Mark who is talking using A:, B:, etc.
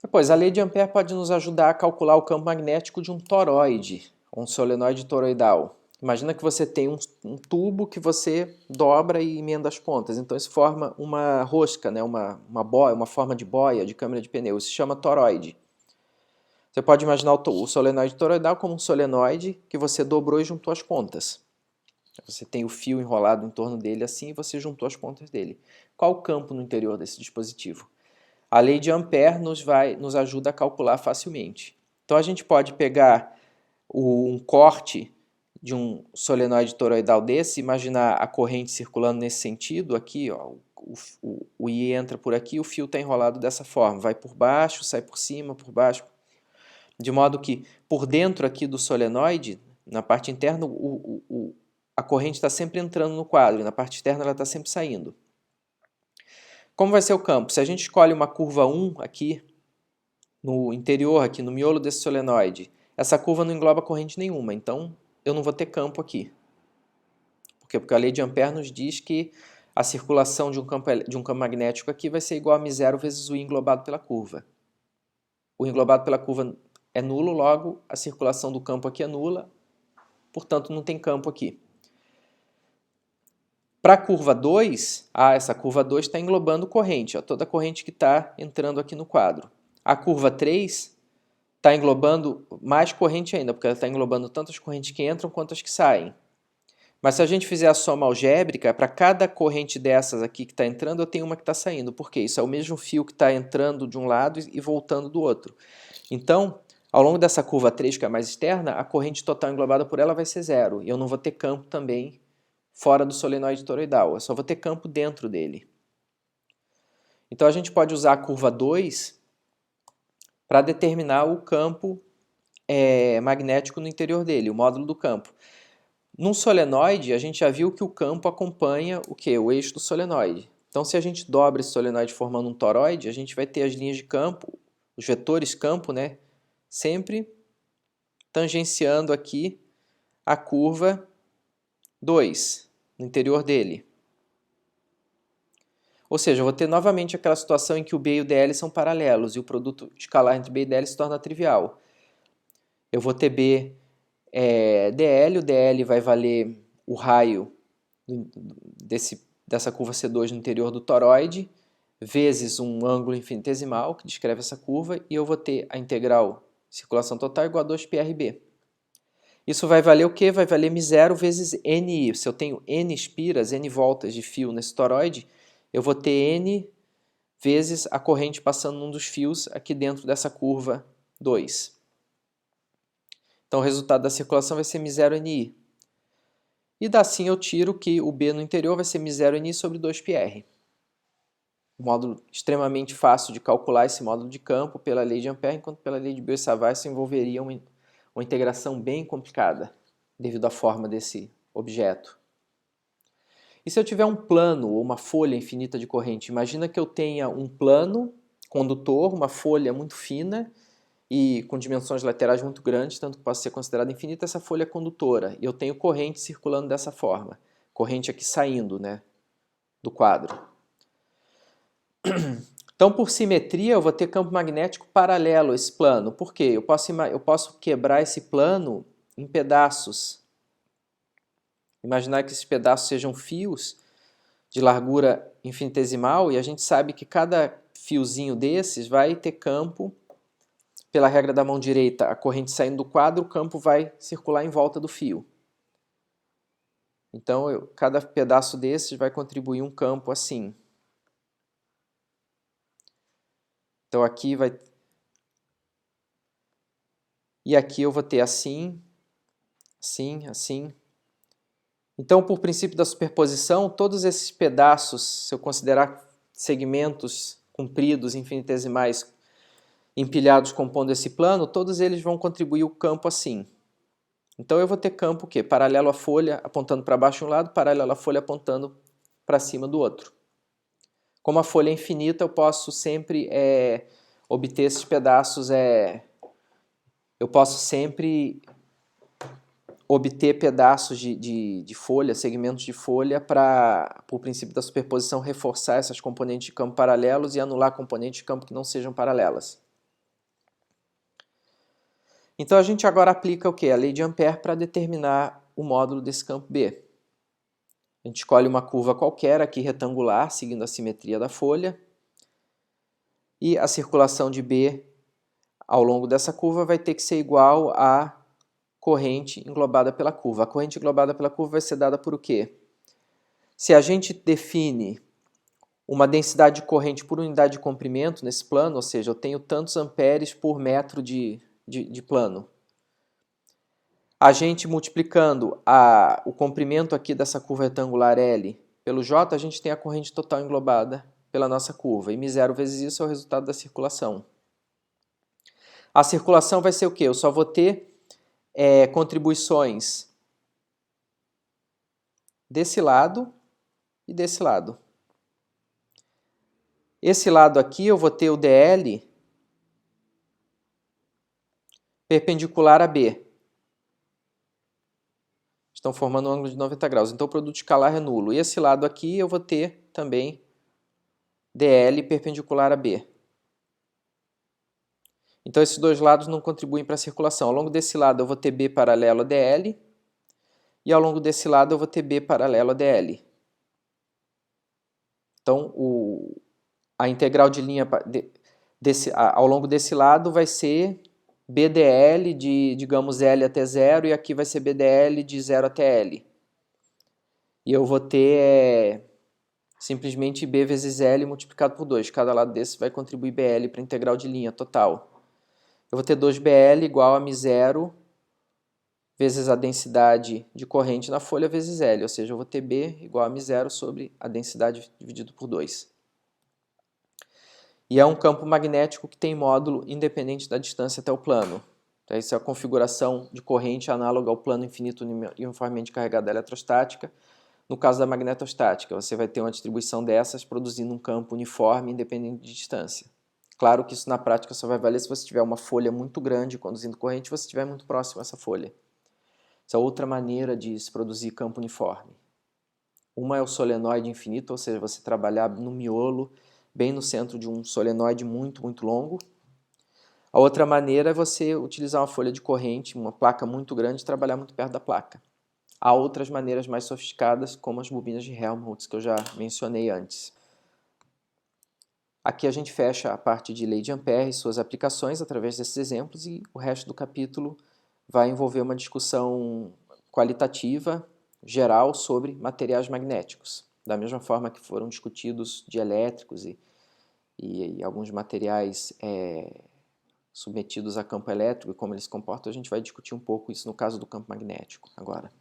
A: Depois, a lei de Ampère pode nos ajudar a calcular o campo magnético de um toroide, um solenoide toroidal. Imagina que você tem um tubo que você dobra e emenda as pontas. Então isso forma uma rosca, né? uma boia, uma forma de boia de câmara de pneu. Isso se chama toroide. Você pode imaginar o solenoide toroidal como um solenoide que você dobrou e juntou as pontas. Você tem o fio enrolado em torno dele assim e você juntou as pontas dele. Qual o campo no interior desse dispositivo? A lei de Ampère nos ajuda a calcular facilmente. Então a gente pode pegar um corte de um solenoide toroidal desse, imaginar a corrente circulando nesse sentido aqui, ó, o I entra por aqui, o fio está enrolado dessa forma, vai por baixo, sai por cima, por baixo, de modo que por dentro aqui do solenoide, na parte interna, a corrente está sempre entrando no quadro, e na parte externa ela está sempre saindo. Como vai ser o campo? Se a gente escolhe uma curva 1 aqui, no interior, aqui no miolo desse solenoide, essa curva não engloba corrente nenhuma, então eu não vou ter campo aqui. Por quê? Porque a lei de Ampère nos diz que a circulação de um campo magnético aqui vai ser igual a μ0 vezes o I englobado pela curva. O englobado pela curva é nulo, logo a circulação do campo aqui é nula, portanto não tem campo aqui. Para a curva 2, essa curva 2 está englobando corrente, ó, toda a corrente que está entrando aqui no quadro. A curva 3 está englobando mais corrente ainda, porque ela está englobando tanto as correntes que entram quanto as que saem. Mas se a gente fizer a soma algébrica, para cada corrente dessas aqui que está entrando, eu tenho uma que está saindo. Por quê? Isso é o mesmo fio que está entrando de um lado e voltando do outro. Então, ao longo dessa curva 3, que é a mais externa, a corrente total englobada por ela vai ser zero. E eu não vou ter campo também fora do solenoide toroidal. Eu só vou ter campo dentro dele. Então a gente pode usar a curva 2 para determinar o campo magnético no interior dele, o módulo do campo. Num solenoide, a gente já viu que o campo acompanha o quê? O eixo do solenoide. Então, se a gente dobra esse solenoide formando um toroide, a gente vai ter as linhas de campo, os vetores campo, né? Sempre tangenciando aqui a curva 2, no interior dele. Ou seja, eu vou ter novamente aquela situação em que o B e o DL são paralelos e o produto escalar entre B e DL se torna trivial. Eu vou ter B DL, o DL vai valer o raio dessa curva C2 no interior do toroide, vezes um ângulo infinitesimal que descreve essa curva, e eu vou ter a integral circulação total igual a 2πRB. Isso vai valer o quê? Vai valer μ0 vezes NI. Se eu tenho N espiras, N voltas de fio nesse toroide, eu vou ter N vezes a corrente passando num dos fios aqui dentro dessa curva 2. Então o resultado da circulação vai ser μ0 NI. E assim eu tiro que o B no interior vai ser μ0 NI sobre 2πr. Um módulo extremamente fácil de calcular esse módulo de campo pela lei de Ampère, enquanto pela lei de Biot-Savart isso envolveria uma integração bem complicada, devido à forma desse objeto. E se eu tiver um plano ou uma folha infinita de corrente? Imagina que eu tenha um plano condutor, uma folha muito fina e com dimensões laterais muito grandes, tanto que possa ser considerada infinita, essa folha é condutora. E eu tenho corrente circulando dessa forma. Corrente aqui saindo, né, do quadro. Então, por simetria, eu vou ter campo magnético paralelo a esse plano. Por quê? Eu posso quebrar esse plano em pedaços. Imaginar que esses pedaços sejam fios de largura infinitesimal e a gente sabe que cada fiozinho desses vai ter campo, pela regra da mão direita, a corrente saindo do quadro, o campo vai circular em volta do fio. Então, cada pedaço desses vai contribuir um campo assim. Então aqui vai... E aqui eu vou ter assim, assim, assim. Então, por princípio da superposição, todos esses pedaços, se eu considerar segmentos compridos, infinitesimais, empilhados compondo esse plano, todos eles vão contribuir o campo assim. Então eu vou ter campo o quê? Paralelo à folha apontando para baixo de um lado, paralelo à folha apontando para cima do outro. Como a folha é infinita, eu posso sempre obter esses pedaços, eu posso sempre obter pedaços de folha, segmentos de folha, para, por princípio da superposição, reforçar essas componentes de campo paralelos e anular componentes de campo que não sejam paralelas. Então a gente agora aplica o quê? A lei de Ampère para determinar o módulo desse campo B. A gente escolhe uma curva qualquer aqui retangular, seguindo a simetria da folha, e a circulação de B ao longo dessa curva vai ter que ser igual à corrente englobada pela curva. A corrente englobada pela curva vai ser dada por o quê? Se a gente define uma densidade de corrente por unidade de comprimento nesse plano, ou seja, eu tenho tantos amperes por metro de plano, a gente multiplicando o comprimento aqui dessa curva retangular L pelo J, a gente tem a corrente total englobada pela nossa curva. E μ0 vezes isso é o resultado da circulação. A circulação vai ser o quê? Eu só vou ter contribuições desse lado e desse lado. Esse lado aqui eu vou ter o dl perpendicular a B. Estão formando um ângulo de 90 graus. Então o produto escalar é nulo. E esse lado aqui eu vou ter também dl perpendicular a B. Então esses dois lados não contribuem para a circulação. Ao longo desse lado eu vou ter B paralelo a dl. E ao longo desse lado eu vou ter B paralelo a dl. Então a integral de linha ao longo desse lado vai ser BDL de, digamos, L até 0, e aqui vai ser BDL de 0 até L. E eu vou ter simplesmente B vezes L multiplicado por 2. Cada lado desse vai contribuir BL para a integral de linha total. Eu vou ter 2BL igual a μ0 vezes a densidade de corrente na folha vezes L, ou seja, eu vou ter B igual a μ0 sobre a densidade dividido por 2. E é um campo magnético que tem módulo independente da distância até o plano. Então, essa é a configuração de corrente análoga ao plano infinito uniformemente carregado da eletrostática. No caso da magnetostática, você vai ter uma distribuição dessas produzindo um campo uniforme independente de distância. Claro que isso na prática só vai valer se você tiver uma folha muito grande conduzindo corrente e você estiver muito próximo a essa folha. Essa é outra maneira de se produzir campo uniforme. Uma é o solenoide infinito, ou seja, você trabalhar no miolo, bem no centro de um solenoide muito, muito longo. A outra maneira é você utilizar uma folha de corrente, uma placa muito grande, e trabalhar muito perto da placa. Há outras maneiras mais sofisticadas, como as bobinas de Helmholtz, que eu já mencionei antes. Aqui a gente fecha a parte de lei de Ampère e suas aplicações através desses exemplos, e o resto do capítulo vai envolver uma discussão qualitativa, geral, sobre materiais magnéticos. Da mesma forma que foram discutidos dielétricos e alguns materiais submetidos a campo elétrico e como eles se comportam, a gente vai discutir um pouco isso no caso do campo magnético agora.